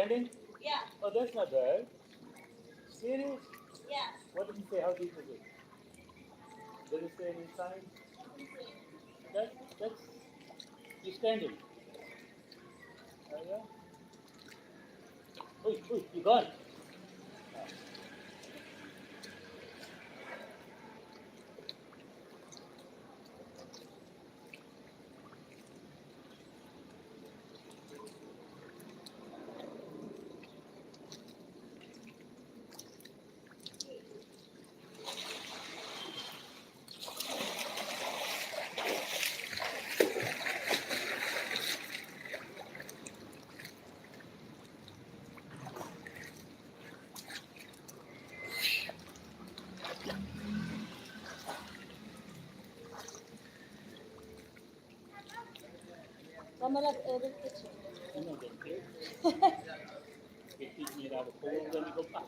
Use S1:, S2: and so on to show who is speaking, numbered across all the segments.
S1: Standing?
S2: Yeah.
S1: Oh, that's not bad. Serious?
S2: Yeah.
S1: What did it say? How deep is it? Did it say any sign? That's you standing. Yeah. Oh, you gone.
S2: Kamalag edit kitchen.
S1: You know them kids. They teach me how to fold when you go back.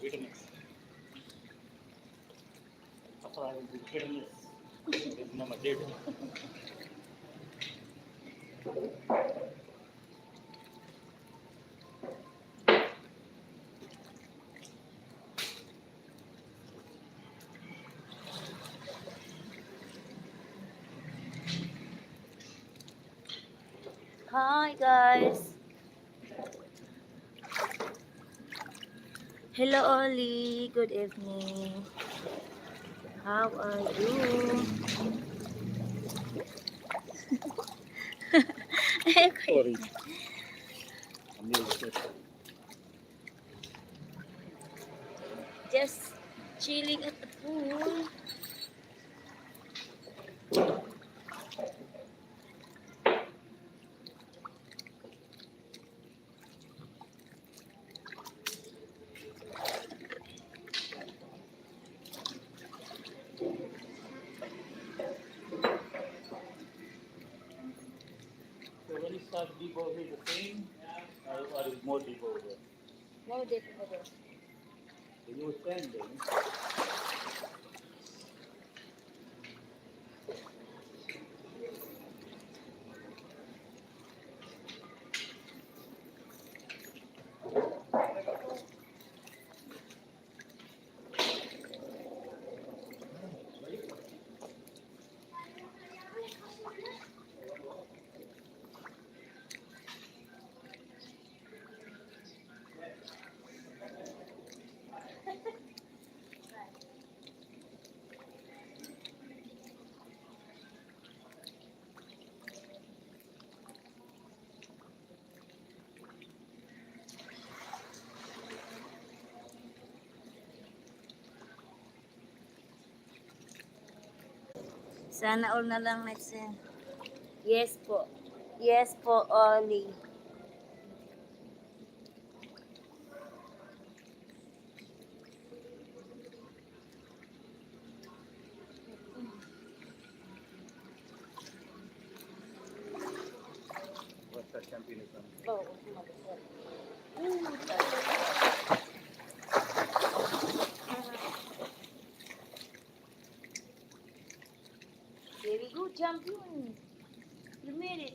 S1: Vitamins. Apa vitamins? It's mama did.
S2: Hi guys. Hello Ollie. Good evening. How are you?
S1: Sorry. I'm really sick.
S2: Just chilling at the pool.
S1: So when you start deep over here, the same, or is more deep over there?
S2: More deep over there.
S1: When you were standing,
S2: Sana all na lang next year. Yes po. Yes po, Ollie.
S1: what's that champion is on?
S2: Oh, very good, champion. You made it.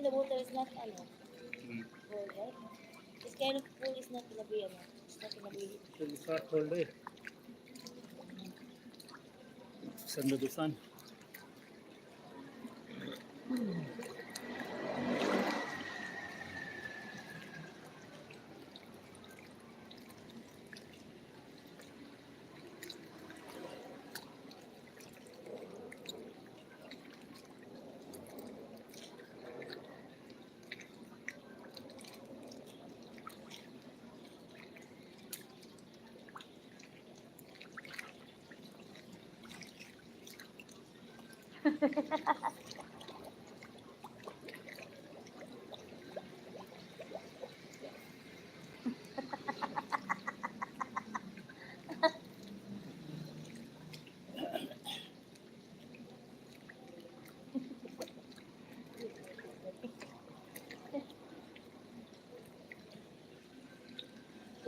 S2: in the water is not, ano,
S1: Hmm.
S2: cold, right? This kind of pool is not gonna be, ano, it's not gonna be,
S1: It's not cold eh. It's under the sun.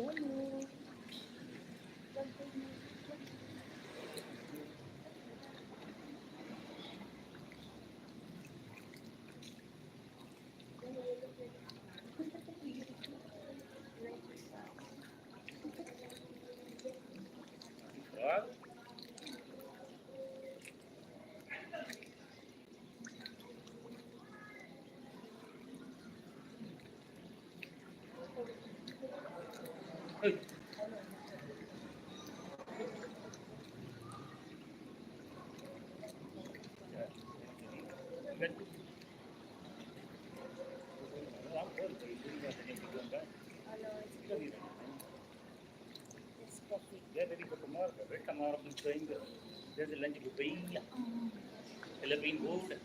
S2: yummy.
S1: What? Hey.
S2: Ano, it's coffee.
S1: Ya te digo tomar, pero tomar un sueño. Desde el año que veía, el pinguda.